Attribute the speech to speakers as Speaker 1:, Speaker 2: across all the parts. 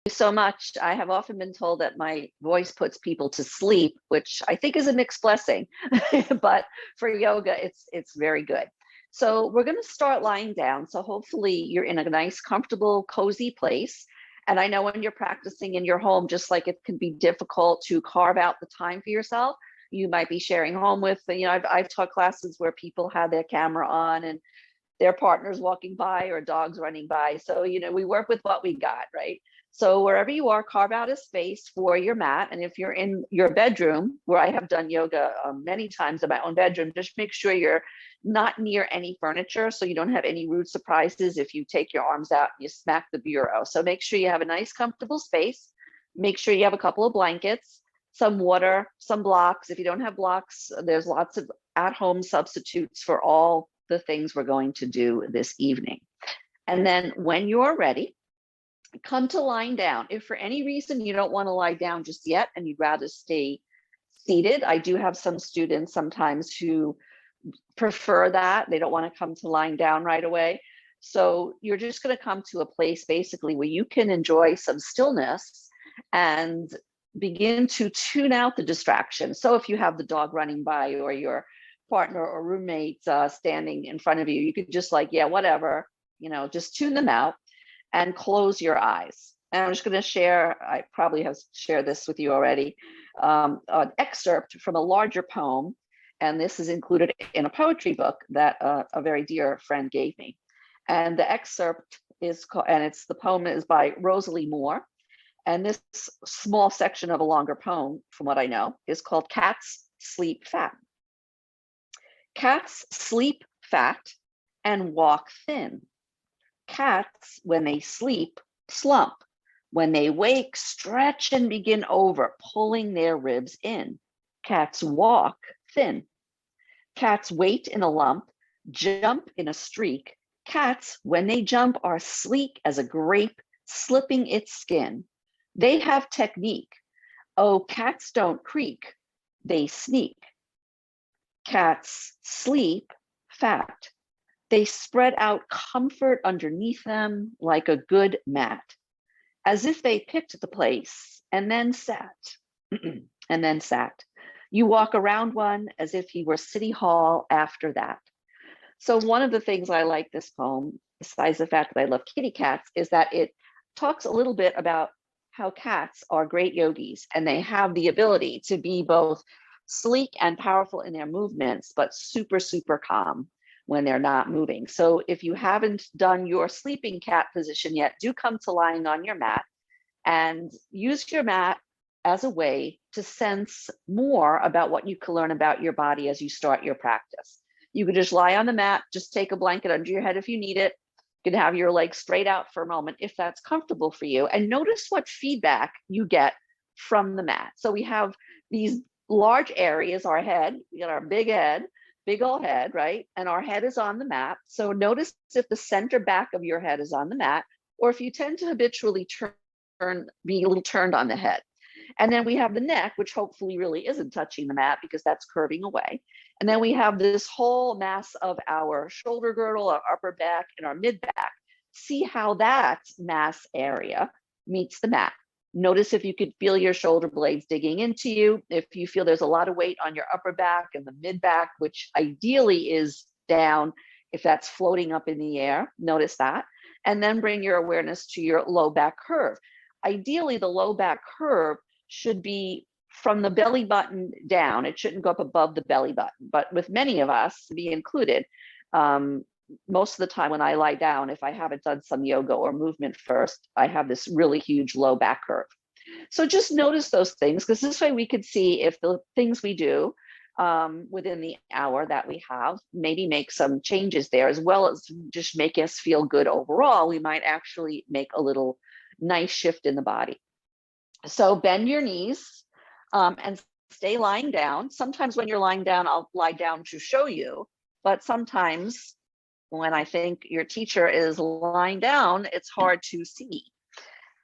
Speaker 1: So much. I have often been told that my voice puts people to sleep, which I think is a mixed blessing, but for yoga, it's very good. So we're going to start lying down. So hopefully you're in a nice, comfortable, cozy place. And I know when you're practicing in your home, just like it can be difficult to carve out the time for yourself, you might be sharing home with, I've taught classes where people have their camera on and their partners walking by or dogs running by. So, we work with what we got, right? So wherever you are, carve out a space for your mat. And if you're in your bedroom, where I have done yoga many times in my own bedroom, just make sure you're not near any furniture so you don't have any rude surprises if you take your arms out and you smack the bureau. So make sure you have a nice, comfortable space. Make sure you have a couple of blankets, some water, some blocks. If you don't have blocks, there's lots of at-home substitutes for all the things we're going to do this evening. And then when you're ready, come to lying down. If for any reason you don't want to lie down just yet and you'd rather stay seated, I do have some students sometimes who prefer that. They don't want to come to lying down right away. So you're just going to come to a place basically where you can enjoy some stillness and begin to tune out the distraction. So if you have the dog running by or your partner or roommate standing in front of you, you could just whatever, just tune them out and close your eyes. And I'm just going to share, I probably have shared this with you already, an excerpt from a larger poem. And this is included in a poetry book that a very dear friend gave me. And the excerpt is called, and the poem is by Rosalie Moore. And this small section of a longer poem, from what I know, is called Cats Sleep Fat. Cats sleep fat and walk thin. Cats, when they sleep, slump. When they wake, stretch and begin over, pulling their ribs in. Cats walk thin. Cats wait in a lump, jump in a streak. Cats, when they jump, are sleek as a grape, slipping its skin. They have technique. Oh, cats don't creak, they sneak. Cats sleep fat. They spread out comfort underneath them like a good mat, as if they picked the place and then sat, and then sat. You walk around one as if he were City Hall after that. So one of the things I like this poem, besides the fact that I love kitty cats, is that it talks a little bit about how cats are great yogis and they have the ability to be both sleek and powerful in their movements, but super, super calm when they're not moving. So if you haven't done your sleeping cat position yet, do come to lying on your mat and use your mat as a way to sense more about what you can learn about your body as you start your practice. You could just lie on the mat, just take a blanket under your head if you need it. You can have your legs straight out for a moment if that's comfortable for you, and notice what feedback you get from the mat. So we have these large areas, our head, we got our big head, big old head, right? And our head is on the mat. So notice if the center back of your head is on the mat, or if you tend to habitually be a little turned on the head. And then we have the neck, which hopefully really isn't touching the mat because that's curving away. And then we have this whole mass of our shoulder girdle, our upper back, and our mid back. See how that mass area meets the mat. Notice if you could feel your shoulder blades digging into you. If you feel there's a lot of weight on your upper back and the mid back, which ideally is down, if that's floating up in the air, notice that. And then bring your awareness to your low back curve. Ideally, the low back curve should be from the belly button down. It shouldn't go up above the belly button. But with many of us, to be included, most of the time when I lie down, if I haven't done some yoga or movement first, I have this really huge low back curve. So just notice those things, because this way we could see if the things we do within the hour that we have, maybe make some changes there, as well as just make us feel good overall. We might actually make a little nice shift in the body. So bend your knees and stay lying down. Sometimes when you're lying down, I'll lie down to show you, but sometimes when I think your teacher is lying down, it's hard to see.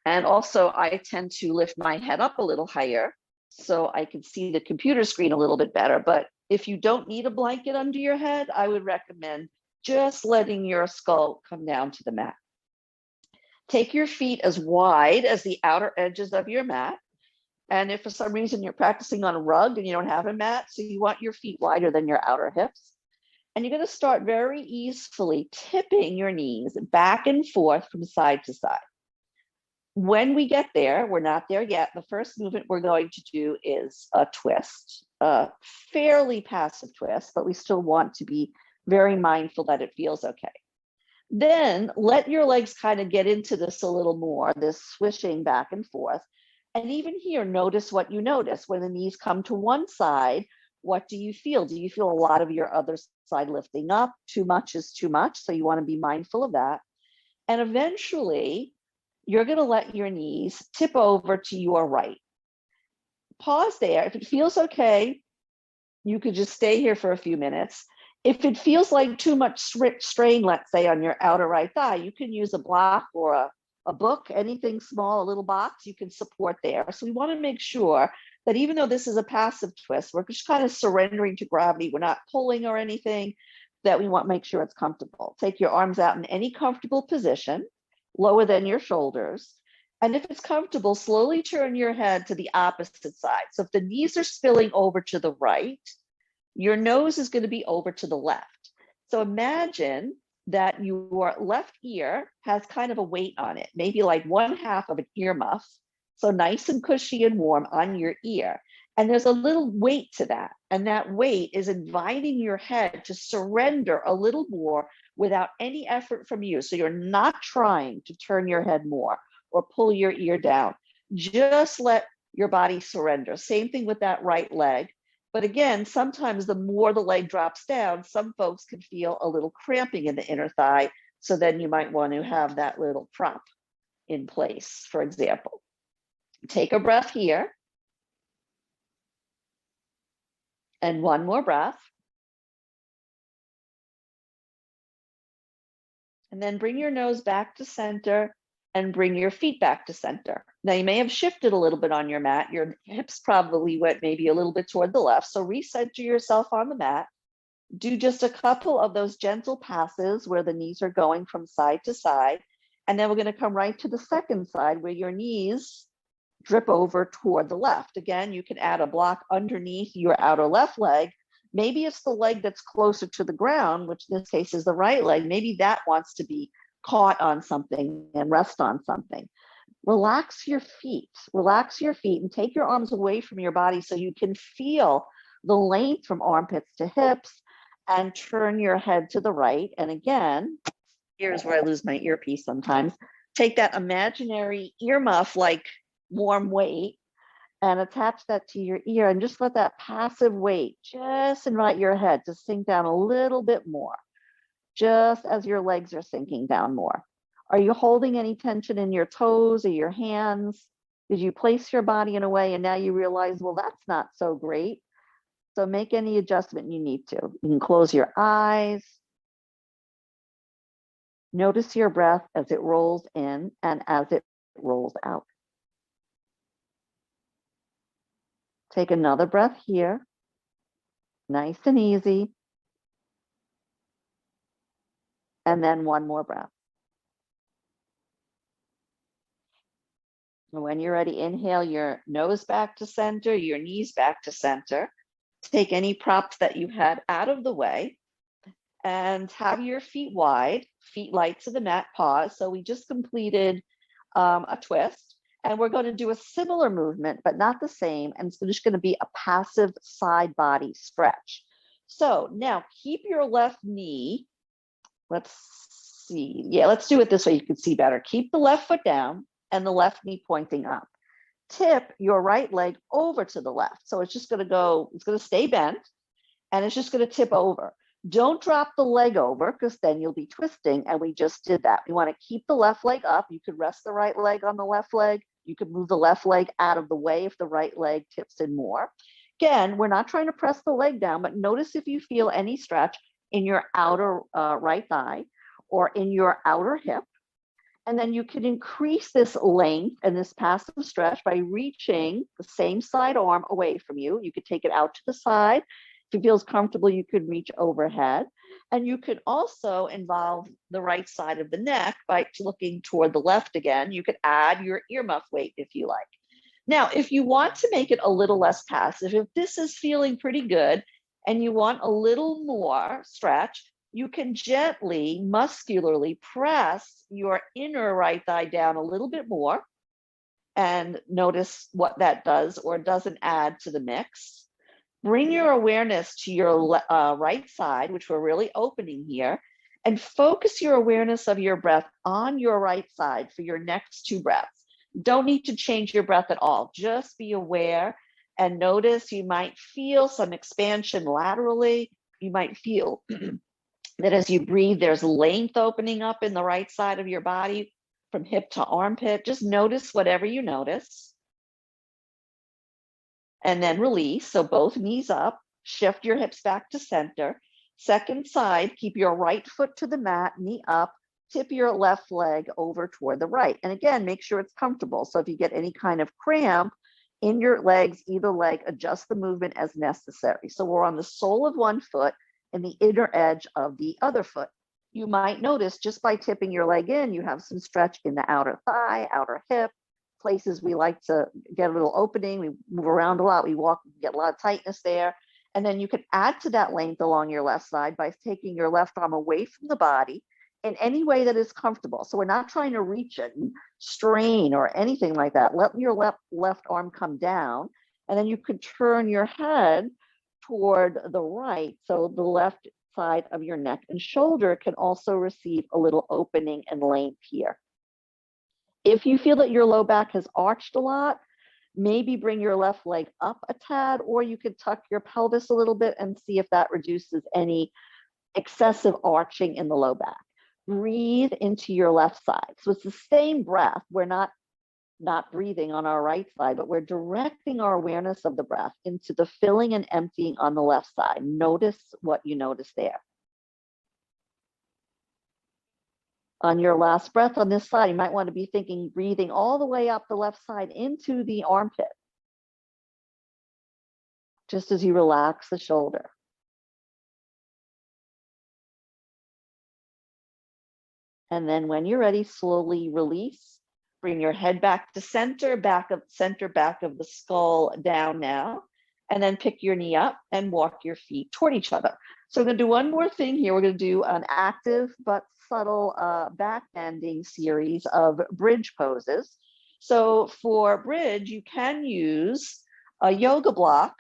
Speaker 1: And also I tend to lift my head up a little higher so I can see the computer screen a little bit better. But if you don't need a blanket under your head, I would recommend just letting your skull come down to the mat. Take your feet as wide as the outer edges of your mat. And if for some reason you're practicing on a rug and you don't have a mat, so you want your feet wider than your outer hips. And you're going to start very easily tipping your knees back and forth from side to side. When we get there, we're not there yet. The first movement we're going to do is a twist, a fairly passive twist, but we still want to be very mindful that it feels okay. Then let your legs kind of get into this a little more, this swishing back and forth. And even here, notice what you notice. When the knees come to one side, what do you feel? Do you feel a lot of your other side lifting up? Too much is too much. So you want to be mindful of that. And eventually, you're going to let your knees tip over to your right. Pause there. If it feels okay, you could just stay here for a few minutes. If it feels like too much strain, let's say on your outer right thigh, you can use a block or a book, anything small, a little box you can support there. So we want to make sure that even though this is a passive twist, we're just kind of surrendering to gravity. We're not pulling or anything, that we want to make sure it's comfortable. Take your arms out in any comfortable position, lower than your shoulders. And if it's comfortable, slowly turn your head to the opposite side. So if the knees are spilling over to the right, your nose is going to be over to the left. So imagine that your left ear has kind of a weight on it, maybe like 1/2 of an earmuff. So nice and cushy and warm on your ear. And there's a little weight to that. And that weight is inviting your head to surrender a little more without any effort from you. So you're not trying to turn your head more or pull your ear down. Just let your body surrender. Same thing with that right leg. But again, sometimes the more the leg drops down, some folks can feel a little cramping in the inner thigh. So then you might want to have that little prop in place, for example. Take a breath here. And one more breath. And then bring your nose back to center and bring your feet back to center. Now you may have shifted a little bit on your mat. Your hips probably went maybe a little bit toward the left. So recenter yourself on the mat. Do just a couple of those gentle passes where the knees are going from side to side. And then we're going to come right to the second side where your knees drip over toward the left. Again, you can add a block underneath your outer left leg. Maybe it's the leg that's closer to the ground, which in this case is the right leg. Maybe that wants to be caught on something and rest on something. Relax your feet and take your arms away from your body so you can feel the length from armpits to hips, and turn your head to the right. And again, here's where I lose my earpiece sometimes. Take that imaginary earmuff like warm weight and attach that to your ear, and just let that passive weight just invite your head to sink down a little bit more, just as your legs are sinking down more. Are you holding any tension in your toes or your hands? Did you place your body in a way and now you realize, well, that's not so great? So make any adjustment you need to. You can close your eyes. Notice your breath as it rolls in and as it rolls out. Take another breath here, nice and easy. And then one more breath. And when you're ready, inhale your nose back to center, your knees back to center. Take any props that you had out of the way and have your feet wide, feet light to the mat, pause. So we just completed a twist. And we're going to do a similar movement, but not the same. And it's just going to be a passive side body stretch. So now keep your left knee. Let's see. Yeah, let's do it this way. You can see better. Keep the left foot down and the left knee pointing up. Tip your right leg over to the left. So it's just going to go, it's going to stay bent and it's just going to tip over. Don't drop the leg over because then you'll be twisting. And we just did that. We want to keep the left leg up. You could rest the right leg on the left leg. You could move the left leg out of the way if the right leg tips in more. Again, we're not trying to press the leg down, but notice if you feel any stretch in your outer right thigh or in your outer hip. And then you can increase this length and this passive stretch by reaching the same side arm away from you. You could take it out to the side. If it feels comfortable, you could reach overhead. And you could also involve the right side of the neck by looking toward the left again. You could add your earmuff weight if you like. Now, if you want to make it a little less passive, if this is feeling pretty good and you want a little more stretch, you can gently, muscularly press your inner right thigh down a little bit more and notice what that does or doesn't add to the mix. Bring your awareness to your right side, which we're really opening here, and focus your awareness of your breath on your right side for your next 2 breaths. Don't need to change your breath at all. Just be aware and notice. You might feel some expansion laterally. You might feel that as you breathe, there's length opening up in the right side of your body from hip to armpit. Just notice whatever you notice. And then release. So both knees up, shift your hips back to center. Second side, keep your right foot to the mat, knee up, tip your left leg over toward the right. And again, make sure it's comfortable. So if you get any kind of cramp in your legs, either leg, adjust the movement as necessary. So we're on the sole of one foot and the inner edge of the other foot. You might notice just by tipping your leg in, you have some stretch in the outer thigh, outer hip, places we like to get a little opening. We move around a lot. We walk, get a lot of tightness there. And then you can add to that length along your left side by taking your left arm away from the body in any way that is comfortable. So we're not trying to reach it and strain or anything like that. Let your left arm come down, and then you could turn your head toward the right. So the left side of your neck and shoulder can also receive a little opening and length here. If you feel that your low back has arched a lot, maybe bring your left leg up a tad, or you could tuck your pelvis a little bit and see if that reduces any excessive arching in the low back. Breathe into your left side. So it's the same breath. We're not breathing on our right side, but we're directing our awareness of the breath into the filling and emptying on the left side. Notice what you notice there. On your last breath on this side, you might want to be thinking, breathing all the way up the left side into the armpit, just as you relax the shoulder. And then when you're ready, slowly release. Bring your head back to center, back of the skull down now. And then pick your knee up and walk your feet toward each other. So we're going to do one more thing here. We're going to do an active but subtle back bending series of bridge poses. So for bridge, you can use a yoga block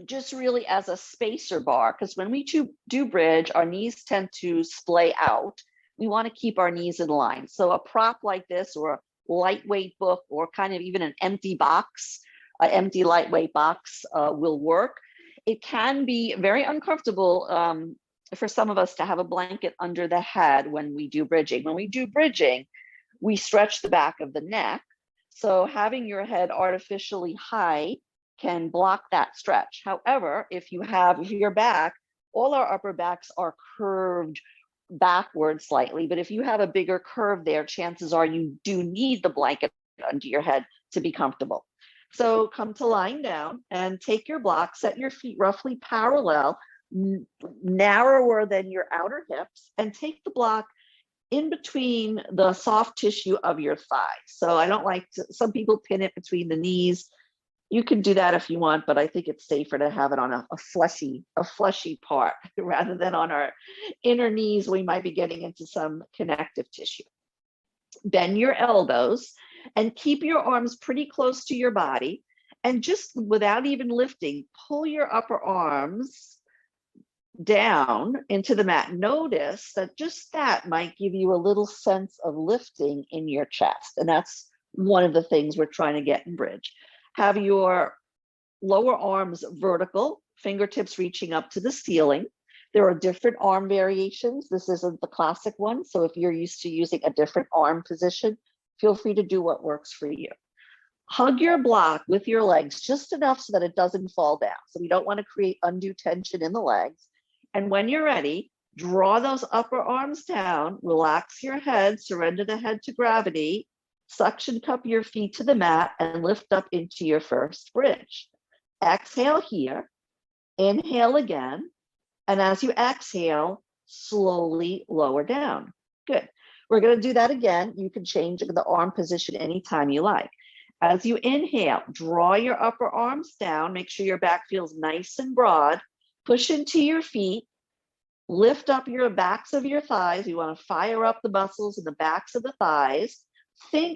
Speaker 1: just really as a spacer bar, because when we do bridge, our knees tend to splay out. We want to keep our knees in line. So a prop like this, or a lightweight book, or kind of even an empty box, an empty lightweight box will work. It can be very uncomfortable for some of us to have a blanket under the head when we do bridging. When we do bridging, we stretch the back of the neck. So having your head artificially high can block that stretch. However, if your back, all our upper backs are curved backward slightly, but if you have a bigger curve there, chances are you do need the blanket under your head to be comfortable. So come to lying down and take your block, set your feet roughly parallel, narrower than your outer hips, and take the block in between the soft tissue of your thighs. So I don't like to, some people pin it between the knees. You can do that if you want, but I think it's safer to have it on a fleshy part rather than on our inner knees. We might be getting into some connective tissue. Bend your elbows and keep your arms pretty close to your body. And just without even lifting, pull your upper arms down into the mat. Notice that just that might give you a little sense of lifting in your chest. And that's one of the things we're trying to get in bridge. Have your lower arms vertical, fingertips reaching up to the ceiling. There are different arm variations. This isn't the classic one. So if you're used to using a different arm position, feel free to do what works for you. Hug your block with your legs just enough so that it doesn't fall down. So we don't want to create undue tension in the legs. And when you're ready, Draw those upper arms down, relax your head, surrender the head to gravity, suction cup your feet to the mat, and lift up into your first bridge. Exhale here, inhale again, and as you exhale, slowly lower down. Good. We're going to do that again. You can change the arm position anytime you like. As you inhale, draw your upper arms down, make sure your back feels nice and broad, push into your feet, lift up your backs of your thighs. You want to fire up the muscles in the backs of the thighs.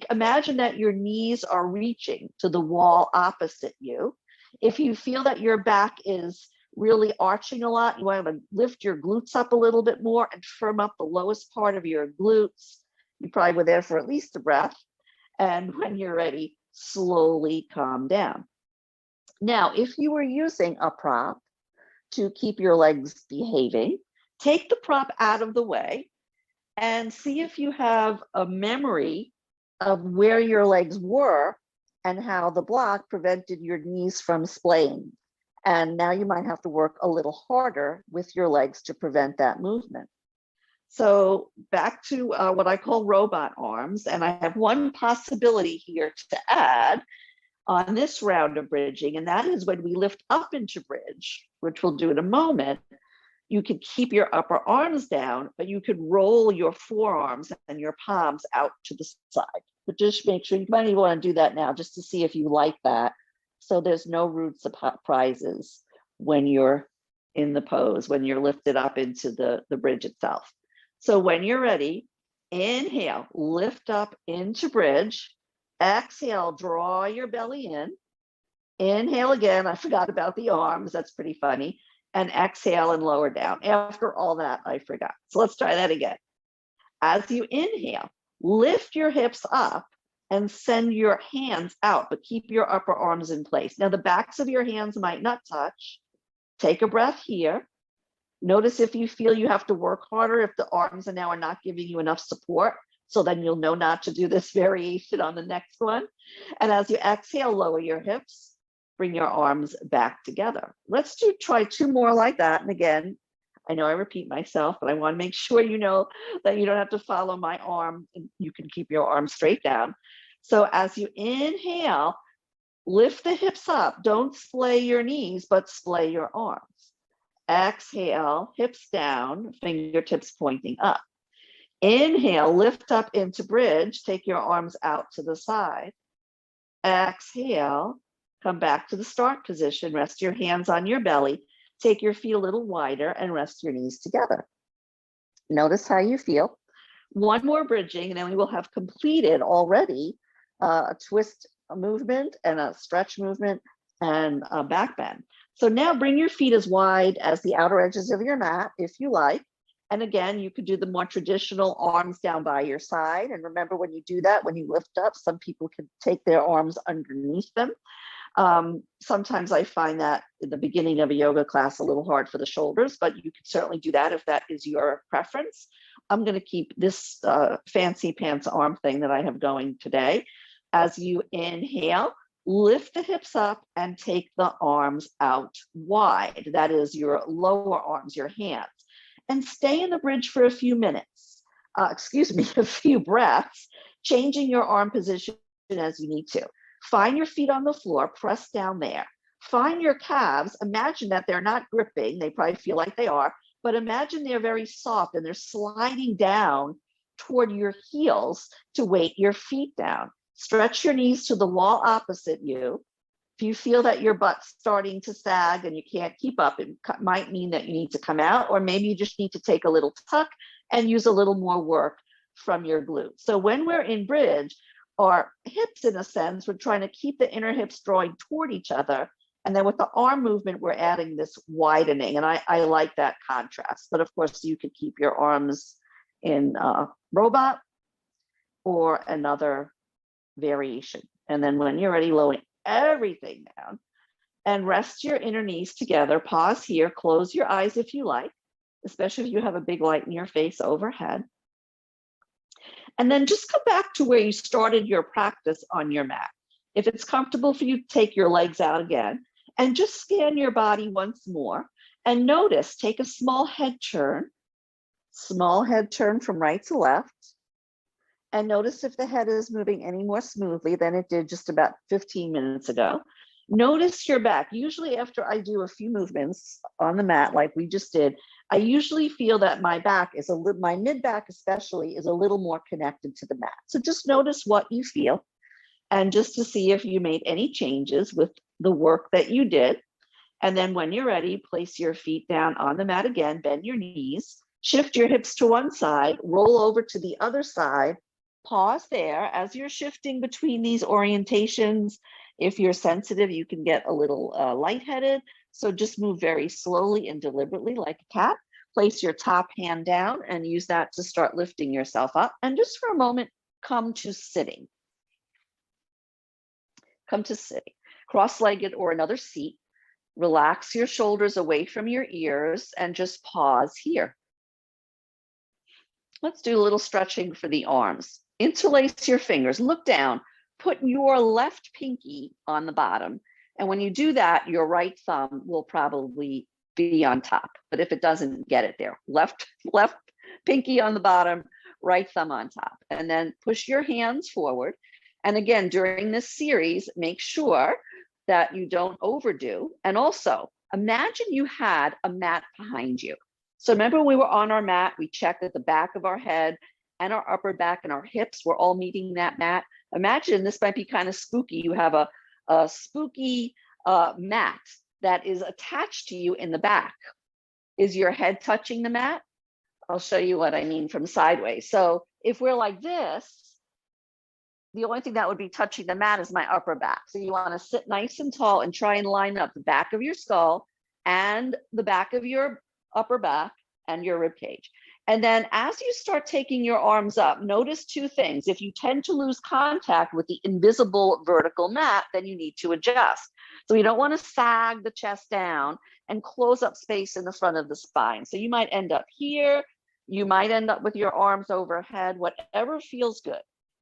Speaker 1: Imagine that your knees are reaching to the wall opposite you. If you feel that your back is really arching a lot, you want to lift your glutes up a little bit more and firm up the lowest part of your glutes. You probably were there for at least a breath. And when you're ready, slowly calm down. Now, if you were using a prop to keep your legs behaving, take the prop out of the way and see if you have a memory of where your legs were and how the block prevented your knees from splaying. And now you might have to work a little harder with your legs to prevent that movement. So back to what I call robot arms. And I have one possibility here to add on this round of bridging, and that is when we lift up into bridge, which we'll do in a moment, you can keep your upper arms down, but you could roll your forearms and your palms out to the side. But just make sure, you might even want to do that now just to see if you like that. So there's no rude surprises when you're in the pose, when you're lifted up into the bridge itself. So when you're ready, inhale, lift up into bridge. Exhale, draw your belly in. Inhale again. I forgot about the arms. That's pretty funny. And exhale and lower down. After all that, I forgot. So let's try that again. As you inhale, lift your hips up and send your hands out, but keep your upper arms in place. Now, the backs of your hands might not touch. Take a breath here. Notice if you feel you have to work harder, if the arms are not giving you enough support. So then you'll know not to do this variation on the next one. And as you exhale, lower your hips, bring your arms back together. Let's try two more like that. And again, I know I repeat myself, but I want to make sure you know that you don't have to follow my arm. And you can keep your arms straight down. So as you inhale, lift the hips up. Don't splay your knees, but splay your arms. Exhale, hips down, fingertips pointing up. Inhale, lift up into bridge, take your arms out to the side. Exhale, come back to the start position, rest your hands on your belly, take your feet a little wider and rest your knees together. Notice how you feel. One more bridging and then we will have completed already a twist movement and a stretch movement and a back bend. So now bring your feet as wide as the outer edges of your mat if you like. And again, you could do the more traditional arms down by your side. And remember, when you do that, when you lift up, some people can take their arms underneath them. Sometimes I find that in the beginning of a yoga class a little hard for the shoulders, but you can certainly do that if that is your preference. I'm going to keep this fancy pants arm thing that I have going today. As you inhale, lift the hips up and take the arms out wide. That is your lower arms, your hands. And stay in the bridge for a few minutes, a few breaths, changing your arm position as you need to. Find your feet on the floor, press down there. Find your calves, imagine that they're not gripping, they probably feel like they are, but imagine they're very soft and they're sliding down toward your heels to weight your feet down. Stretch your knees to the wall opposite you. If you feel that your butt's starting to sag and you can't keep up, it might mean that you need to come out, or maybe you just need to take a little tuck and use a little more work from your glutes. So when we're in bridge, our hips, in a sense, we're trying to keep the inner hips drawing toward each other. And then with the arm movement, we're adding this widening. And I like that contrast. But of course, you could keep your arms in robot or another variation. And then when you're ready, lowering everything down and rest your inner knees together. Pause here, close your eyes if you like, especially if you have a big light in your face overhead. And then just come back to where you started your practice on your mat. If it's comfortable for you, take your legs out again and just scan your body once more and notice, take a small head turn Small head turn from right to left. And notice if the head is moving any more smoothly than it did just about 15 minutes ago. Notice your back. Usually after I do a few movements on the mat, like we just did, I usually feel that my back is a little, my mid back especially, is a little more connected to the mat. So just notice what you feel, and just to see if you made any changes with the work that you did. And then when you're ready, place your feet down on the mat again, bend your knees, shift your hips to one side, roll over to the other side, pause there. As you're shifting between these orientations, if you're sensitive, you can get a little lightheaded. So just move very slowly and deliberately like a cat. Place your top hand down and use that to start lifting yourself up. And just for a moment, come to sitting. Come to sitting. Cross-legged or another seat. Relax your shoulders away from your ears and just pause here. Let's do a little stretching for the arms. Interlace your fingers, look down, put your left pinky on the bottom. And when you do that, your right thumb will probably be on top. But if it doesn't, get it there. Left pinky on the bottom, right thumb on top. And then push your hands forward. And again, during this series, make sure that you don't overdo. And also, imagine you had a mat behind you. So remember when we were on our mat, we checked that the back of our head and our upper back and our hips were all meeting that mat. Imagine, this might be kind of spooky. You have a spooky mat that is attached to you in the back. Is your head touching the mat? I'll show you what I mean from sideways. So if we're like this, the only thing that would be touching the mat is my upper back. So you want to sit nice and tall and try and line up the back of your skull and the back of your upper back and your rib cage. And then as you start taking your arms up, notice two things. If you tend to lose contact with the invisible vertical mat, then you need to adjust. So you don't want to sag the chest down and close up space in the front of the spine. So you might end up here, you might end up with your arms overhead, whatever feels good.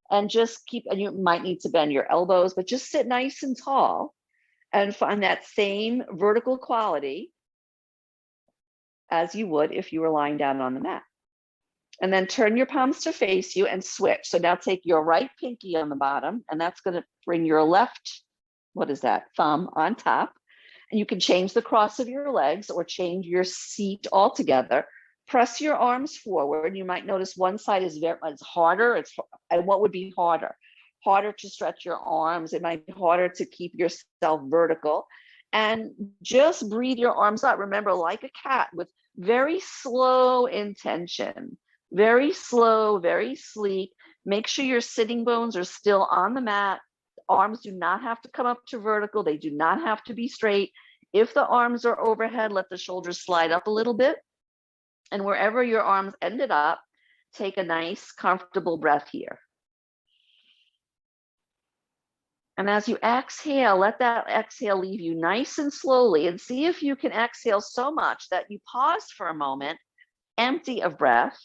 Speaker 1: And just keep, and you might need to bend your elbows, but just sit nice and tall and find that same vertical quality as you would if you were lying down on the mat. And then turn your palms to face you and switch. So now take your right pinky on the bottom, and that's going to bring your left, what is that, thumb on top. And you can change the cross of your legs or change your seat altogether. Press your arms forward. You might notice one side is harder. And what would be harder? Harder to stretch your arms. It might be harder to keep yourself vertical. And just breathe your arms up. Remember, like a cat, with very slow intention. Very slow, very sleek. Make sure your sitting bones are still on the mat. Arms do not have to come up to vertical. They do not have to be straight. If the arms are overhead, let the shoulders slide up a little bit. And wherever your arms ended up, take a nice, comfortable breath here. And as you exhale, let that exhale leave you nice and slowly, and see if you can exhale so much that you pause for a moment, empty of breath.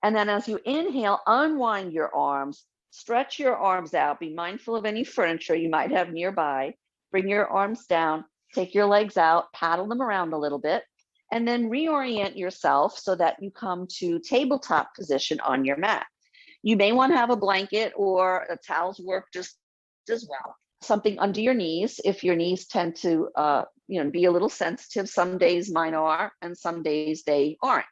Speaker 1: And then as you inhale, unwind your arms, stretch your arms out, be mindful of any furniture you might have nearby, bring your arms down, take your legs out, paddle them around a little bit, and then reorient yourself so that you come to tabletop position on your mat. You may want to have a blanket or a towel's work just as well. Something under your knees if your knees tend to be a little sensitive. Some days mine are, and some days they aren't.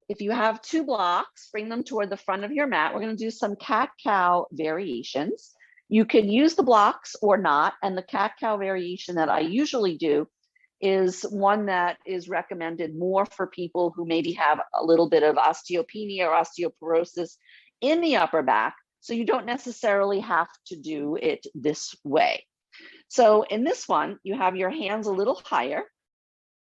Speaker 1: If you have two blocks, bring them toward the front of your mat. We're going to do some cat-cow variations. You can use the blocks or not, and the cat-cow variation that I usually do is one that is recommended more for people who maybe have a little bit of osteopenia or osteoporosis in the upper back, so you don't necessarily have to do it this way. So in this one, you have your hands a little higher,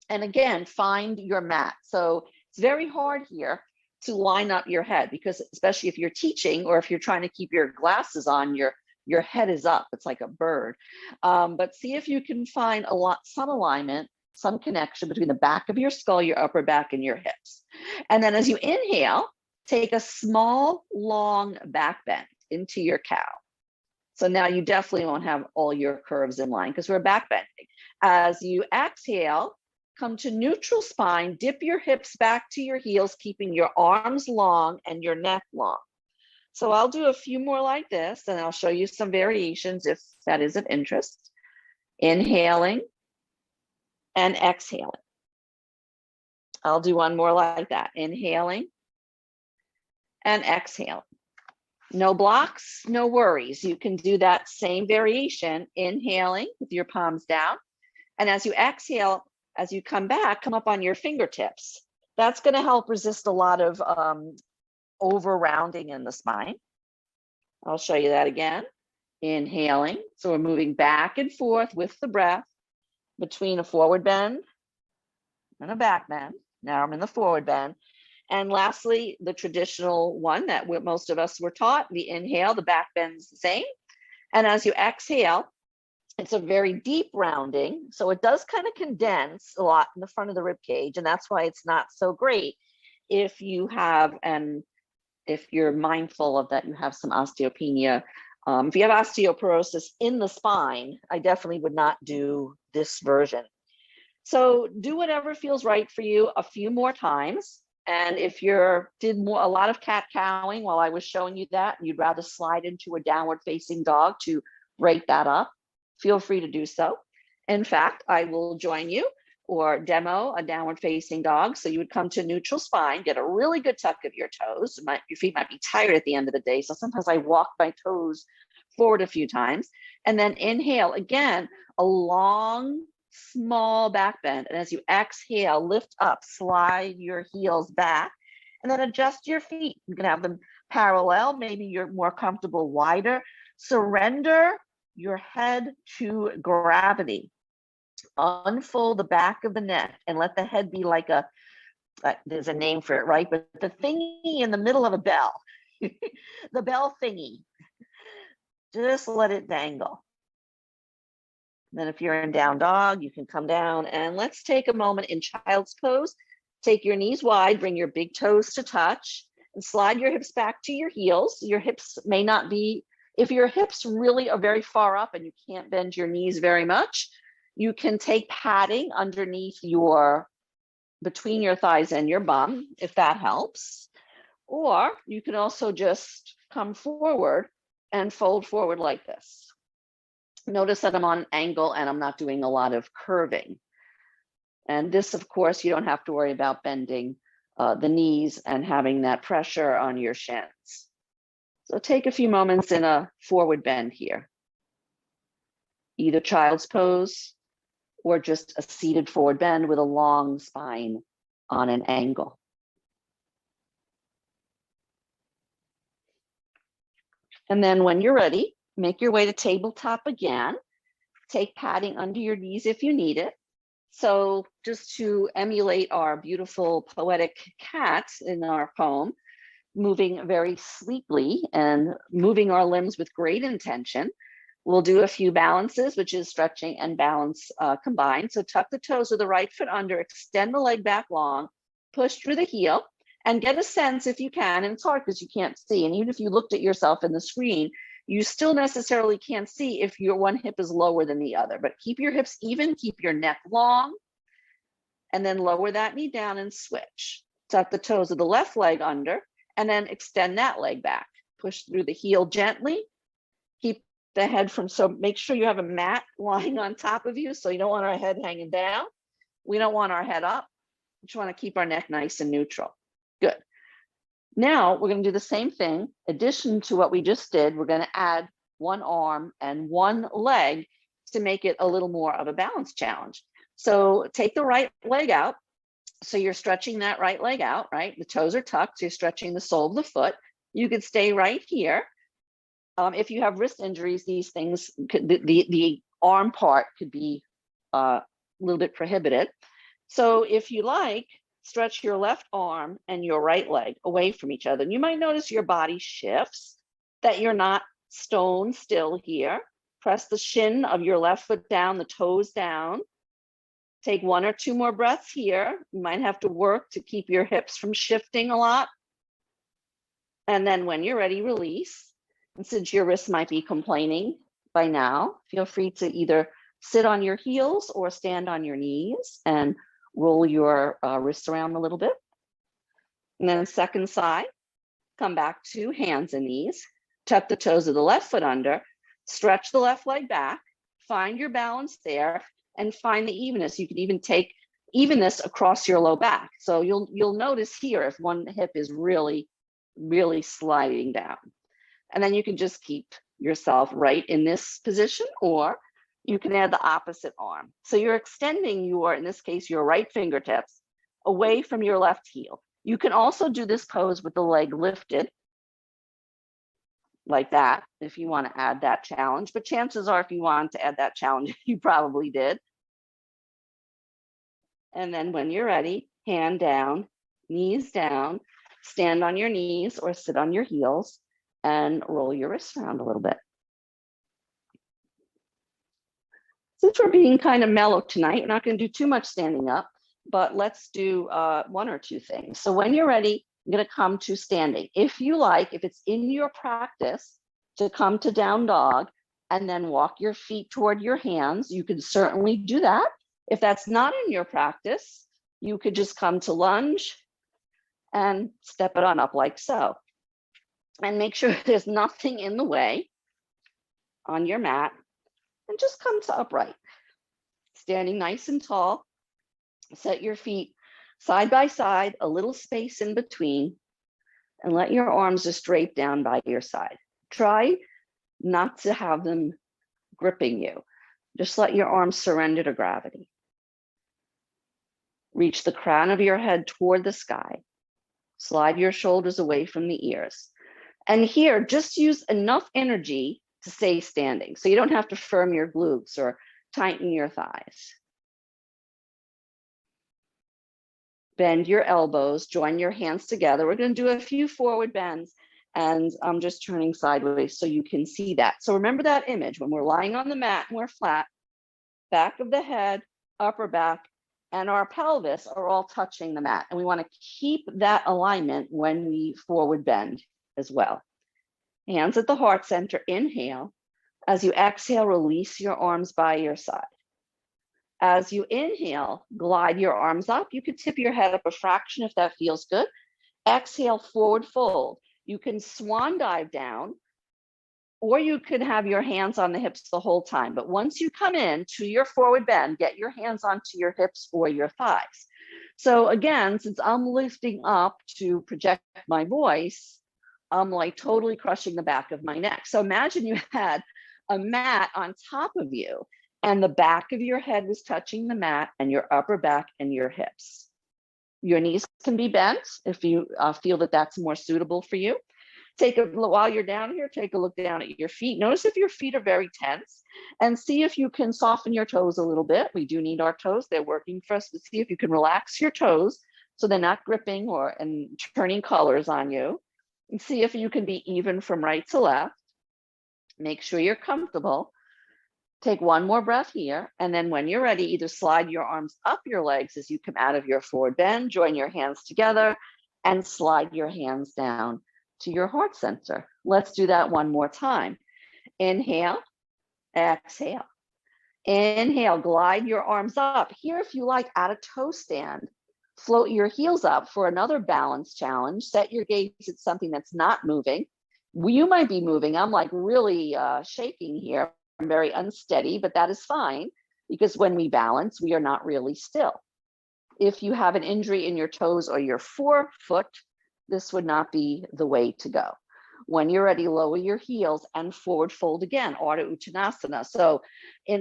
Speaker 1: and again, find your mat. So it's very hard here to line up your head, because especially if you're teaching or if you're trying to keep your glasses on, your head is up. It's like a bird. But see if you can find some alignment, some connection between the back of your skull, your upper back, and your hips. And then as you inhale, take a small, long back bend into your cow. So now you definitely won't have all your curves in line because we're back bending. As you exhale, come to neutral spine, dip your hips back to your heels, keeping your arms long and your neck long. So I'll do a few more like this, and I'll show you some variations if that is of interest. Inhaling and exhaling. I'll do one more like that. Inhaling and exhaling. No blocks, no worries. You can do that same variation, inhaling with your palms down. And as you exhale, as you come back, come up on your fingertips. That's going to help resist a lot of over rounding in the spine. I'll show you that again. Inhaling. So we're moving back and forth with the breath between a forward bend and a back bend. Now I'm in the forward bend. And lastly, the traditional one that most of us were taught, the inhale, the back bend's the same. And as you exhale, it's a very deep rounding. So it does kind of condense a lot in the front of the rib cage. And that's why it's not so great if you have, and if you're mindful of that, you have some osteopenia. If you have osteoporosis in the spine, I definitely would not do this version. So do whatever feels right for you a few more times. And if you did a lot of cat cowing while I was showing you that, and you'd rather slide into a downward facing dog to break that up, feel free to do so. In fact, I will join you or demo a downward facing dog. So you would come to neutral spine, get a really good tuck of your toes. Your feet might be tired at the end of the day. So sometimes I walk my toes forward a few times, and then inhale again, a long, small back bend. And as you exhale, lift up, slide your heels back, and then adjust your feet. You can have them parallel. Maybe you're more comfortable wider. Surrender your head to gravity. Unfold the back of the neck and let the head be like there's a name for it, right? But the thingy in the middle of a bell, the bell thingy, just let it dangle. Then if you're in down dog, you can come down, and let's take a moment in child's pose. Take your knees wide, bring your big toes to touch, and slide your hips back to your heels. Your hips may not be, if your hips really are very far up and you can't bend your knees very much, you can take padding underneath between your thighs and your bum, if that helps. Or you can also just come forward and fold forward like this. Notice that I'm on an angle and I'm not doing a lot of curving. And this, of course, you don't have to worry about bending the knees and having that pressure on your shins. So take a few moments in a forward bend here. Either child's pose or just a seated forward bend with a long spine on an angle. And then when you're ready, make your way to tabletop again. Take padding under your knees if you need it. So just to emulate our beautiful poetic cats in our poem, moving very sleekly and moving our limbs with great intention, we'll do a few balances, which is stretching and balance combined. So tuck the toes of the right foot under, extend the leg back long, push through the heel, and get a sense if you can, and it's hard because you can't see, and even if you looked at yourself in the screen, you still necessarily can't see if your one hip is lower than the other, but keep your hips even, keep your neck long, and then lower that knee down and switch. Tuck the toes of the left leg under, and then extend that leg back. Push through the heel gently. Keep the head so make sure you have a mat lying on top of you, so you don't want our head hanging down. We don't want our head up. We just want to keep our neck nice and neutral. Good. Now we're going to do the same thing. Addition to what we just did, we're going to add one arm and one leg to make it a little more of a balance challenge. So take the right leg out. So you're stretching that right leg out, right? The toes are tucked, so you're stretching the sole of the foot. You could stay right here. If you have wrist injuries, these things, the arm part could be a little bit prohibited. So if you like, stretch your left arm and your right leg away from each other. And you might notice your body shifts, that you're not stone still here. Press the shin of your left foot down, the toes down. Take one or two more breaths here. You might have to work to keep your hips from shifting a lot. And then when you're ready, release. And since your wrists might be complaining by now, feel free to either sit on your heels or stand on your knees and Roll your wrists around a little bit. And then second side, come back to hands and knees. Tuck the toes of the left foot under, stretch the left leg back, find your balance there, and find the evenness. You can even take evenness across your low back. So you'll notice here if one hip is really, really sliding down. And then you can just keep yourself right in this position, or you can add the opposite arm. So you're extending your, in this case, your right fingertips away from your left heel. You can also do this pose with the leg lifted like that if you want to add that challenge. But chances are if you wanted to add that challenge, you probably did. And then when you're ready, hand down, knees down, stand on your knees or sit on your heels and roll your wrists around a little bit. Since we're being kind of mellow tonight, we're not going to do too much standing up, but let's do one or two things. So when you're ready, I'm going to come to standing. If you like, if it's in your practice to come to down dog and then walk your feet toward your hands, you can certainly do that. If that's not in your practice, you could just come to lunge and step it on up like so. And make sure there's nothing in the way on your mat, and just come to upright. Standing nice and tall, set your feet side by side, a little space in between, and let your arms just drape down by your side. Try not to have them gripping you. Just let your arms surrender to gravity. Reach the crown of your head toward the sky. Slide your shoulders away from the ears. And here, just use enough energy to stay standing. So you don't have to firm your glutes or tighten your thighs. Bend your elbows, join your hands together. We're going to do a few forward bends, and I'm just turning sideways so you can see that. So remember that image when we're lying on the mat and we're flat, back of the head, upper back, and our pelvis are all touching the mat. And we want to keep that alignment when we forward bend as well. Hands at the heart center, inhale. As you exhale, release your arms by your side. As you inhale, glide your arms up. You could tip your head up a fraction if that feels good. Exhale, forward fold. You can swan dive down, or you could have your hands on the hips the whole time. But once you come in to your forward bend, get your hands onto your hips or your thighs. So again, since I'm lifting up to project my voice, I'm like totally crushing the back of my neck. So imagine you had a mat on top of you and the back of your head was touching the mat and your upper back and your hips. Your knees can be bent if you feel that that's more suitable for you. While you're down here, take a look down at your feet. Notice if your feet are very tense and see if you can soften your toes a little bit. We do need our toes. They're working for us, but see if you can relax your toes so they're not gripping and turning colors on you. And see if you can be even from right to left. Make sure you're comfortable. Take one more breath here. And then when you're ready, either slide your arms up your legs as you come out of your forward bend, join your hands together, and slide your hands down to your heart center. Let's do that one more time. Inhale, exhale. Inhale, glide your arms up. Here, if you like, add a toe stand. Float your heels up for another balance challenge. Set your gaze at something that's not moving. You might be moving. I'm like really shaking here. I'm very unsteady, but that is fine because when we balance, we are not really still. If you have an injury in your toes or your forefoot, this would not be the way to go. When you're ready, lower your heels and forward fold again, Ardha Uttanasana. So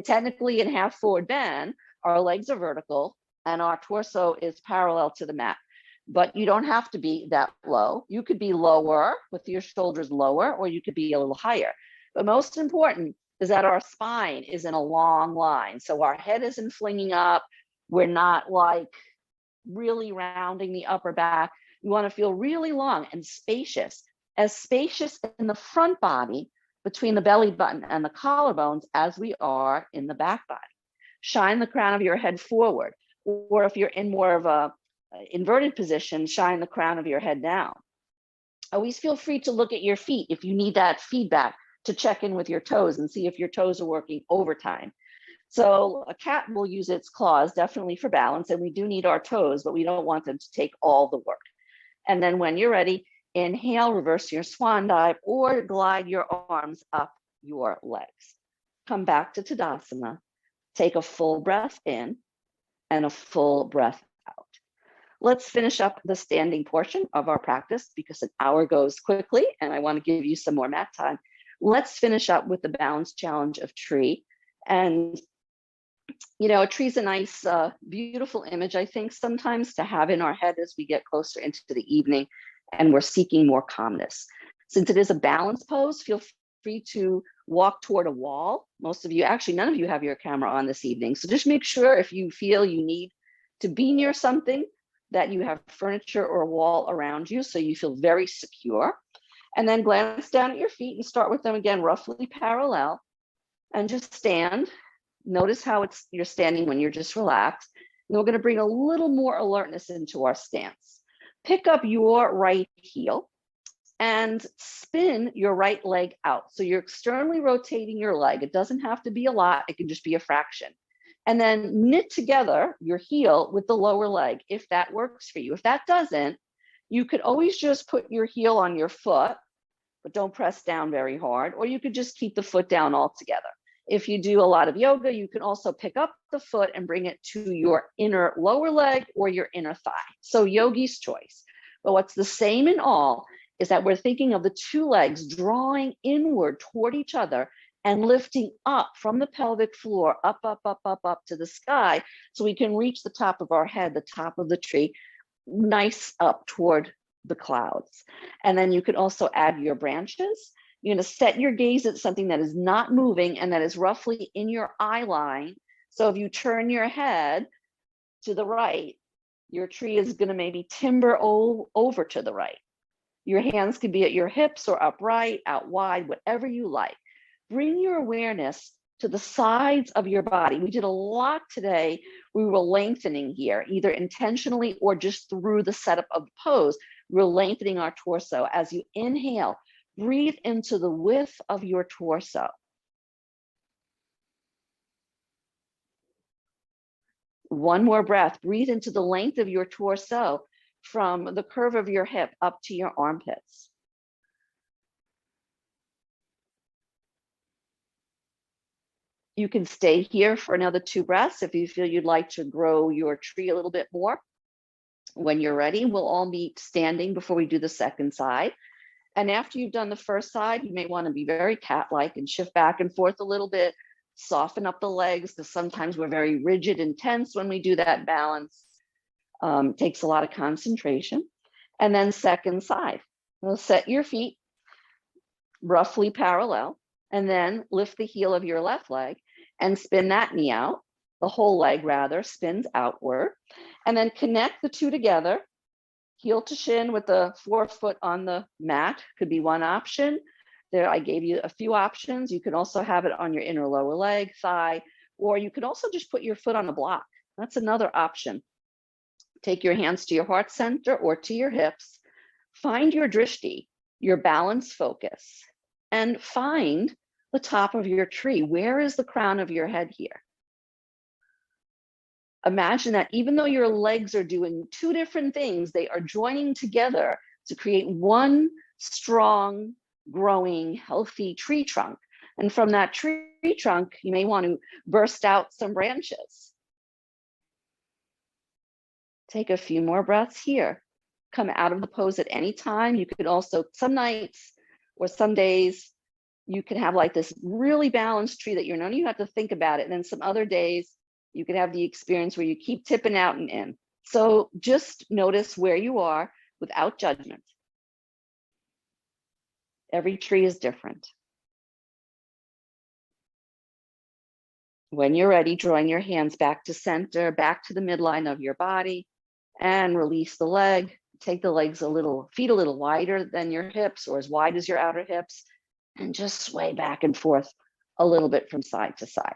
Speaker 1: technically in half forward bend, our legs are vertical and our torso is parallel to the mat. But you don't have to be that low. You could be lower with your shoulders lower, or you could be a little higher. But most important is that our spine is in a long line. So our head isn't flinging up. We're not like really rounding the upper back. We want to feel really long and spacious, as spacious in the front body between the belly button and the collarbones as we are in the back body. Shine the crown of your head forward, or if you're in more of a inverted position, shine the crown of your head down. Always feel free to look at your feet if you need that feedback to check in with your toes and see if your toes are working overtime. So a cat will use its claws definitely for balance, and we do need our toes, but we don't want them to take all the work. And then when you're ready, inhale, reverse your swan dive, or glide your arms up your legs. Come back to Tadasana. Take a full breath in and a full breath out. Let's finish up the standing portion of our practice because an hour goes quickly and I want to give you some more mat time. Let's finish up with the balance challenge of tree. And, you know, a tree's a nice, beautiful image, I think, sometimes to have in our head as we get closer into the evening and we're seeking more calmness. Since it is a balance pose, feel free to walk toward a wall. Most of you, actually, none of you have your camera on this evening. So just make sure if you feel you need to be near something, that you have furniture or a wall around you so you feel very secure. And then glance down at your feet and start with them again, roughly parallel, and just stand. Notice how you're standing when you're just relaxed. And we're going to bring a little more alertness into our stance. Pick up your right heel and spin your right leg out. So you're externally rotating your leg. It doesn't have to be a lot. It can just be a fraction. And then knit together your heel with the lower leg, if that works for you. If that doesn't, you could always just put your heel on your foot, but don't press down very hard, or you could just keep the foot down altogether. If you do a lot of yoga, you can also pick up the foot and bring it to your inner lower leg or your inner thigh. So yogi's choice. But what's the same in all is that we're thinking of the two legs drawing inward toward each other and lifting up from the pelvic floor, up, up, up, up, up to the sky, so we can reach the top of our head, the top of the tree, nice up toward the clouds. And then you could also add your branches. You're going to set your gaze at something that is not moving and that is roughly in your eye line. So if you turn your head to the right, your tree is going to maybe timber over to the right. Your hands could be at your hips or upright, out wide, whatever you like. Bring your awareness to the sides of your body. We did a lot today. We were lengthening here, either intentionally or just through the setup of the pose. We're lengthening our torso. As you inhale, breathe into the width of your torso. One more breath. Breathe into the length of your torso from the curve of your hip up to your armpits. You can stay here for another 2 breaths if you feel you'd like to grow your tree a little bit more. When you're ready, we'll all meet standing before we do the second side. And after you've done the first side, you may want to be very cat-like and shift back and forth a little bit, soften up the legs, because sometimes we're very rigid and tense when we do that balance. Takes a lot of concentration. And then second side, we'll set your feet roughly parallel, and then lift the heel of your left leg and spin that knee out. The whole leg rather spins outward, and then connect the two together. Heel to shin with the forefoot on the mat could be one option. There, I gave you a few options. You can also have it on your inner lower leg, thigh, or you could also just put your foot on a block. That's another option. Take your hands to your heart center or to your hips. Find your drishti, your balance focus, and find the top of your tree. Where is the crown of your head here? Imagine that even though your legs are doing 2 different things, they are joining together to create one strong, growing, healthy tree trunk. And from that tree trunk, you may want to burst out some branches. Take a few more breaths here. Come out of the pose at any time. You could also, some nights or some days, you can have like this really balanced tree that you don't even have to think about it. And then some other days, you could have the experience where you keep tipping out and in. So just notice where you are without judgment. Every tree is different. When you're ready, drawing your hands back to center, back to the midline of your body, and release the leg. Take the legs feet a little wider than your hips or as wide as your outer hips, and just sway back and forth a little bit from side to side.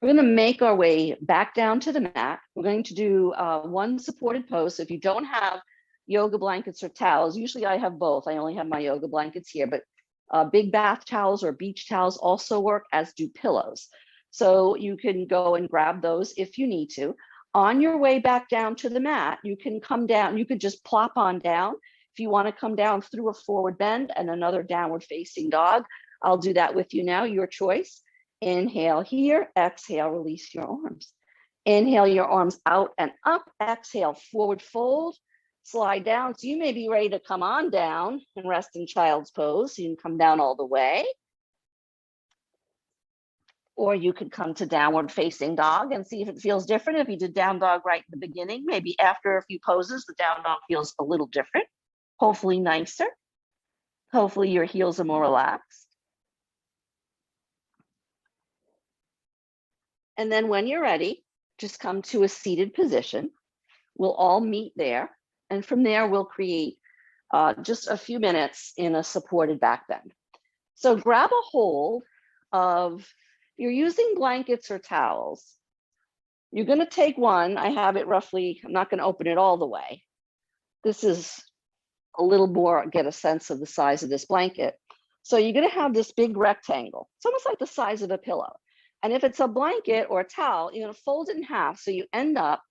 Speaker 1: We're going to make our way back down to the mat. We're going to do one supported pose. So if you don't have yoga blankets or towels, usually I have both. I only have my yoga blankets here, but big bath towels or beach towels also work, as do pillows. So you can go and grab those if you need to. On your way back down to the mat, you can come down, you could just plop on down. If you want to come down through a forward bend and another downward facing dog, I'll do that with you now, your choice. Inhale here, exhale, release your arms. Inhale your arms out and up, exhale, forward fold, slide down. So you may be ready to come on down and rest in child's pose. So you can come down all the way. Or you could come to downward facing dog and see if it feels different. If you did down dog right in the beginning, maybe after a few poses, the down dog feels a little different, hopefully nicer. Hopefully your heels are more relaxed. And then when you're ready, just come to a seated position. We'll all meet there. And from there, we'll create just a few minutes in a supported back bend. So grab a hold of, you're using blankets or towels. You're going to take one. I have it roughly, I'm not going to open it all the way. This is a little more, get a sense of the size of this blanket. So you're going to have this big rectangle. It's almost like the size of a pillow. And if it's a blanket or a towel, you're going to fold it in half. So you end up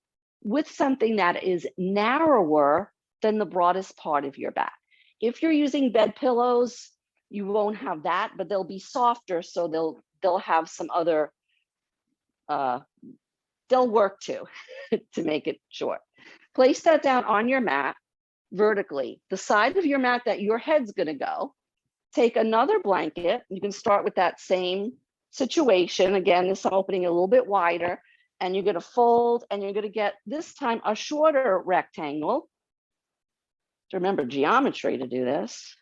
Speaker 1: with something that is narrower than the broadest part of your back. If you're using bed pillows, you won't have that, but they'll be softer. So they'll have some other, they'll work too, to make it short. Place that down on your mat vertically, the side of your mat that your head's gonna go. Take another blanket. You can start with that same situation. Again, this I'm opening a little bit wider, and you're gonna fold, and you're gonna get, this time, a shorter rectangle. Remember geometry to do this,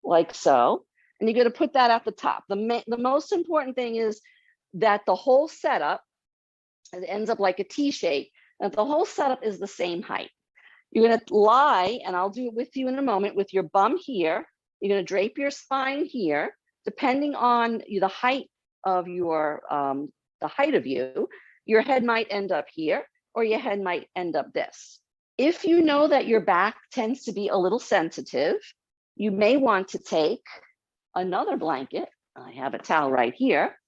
Speaker 1: like so. And you're gonna put that at the top. The most important thing is that the whole setup, it ends up like a T shape, and the whole setup is the same height. You're gonna lie, and I'll do it with you in a moment, with your bum here. You're gonna drape your spine here. Depending on the height of your, the height of you, your head might end up here, or your head might end up this. If you know that your back tends to be a little sensitive, you may want to take another blanket. I have a towel right here,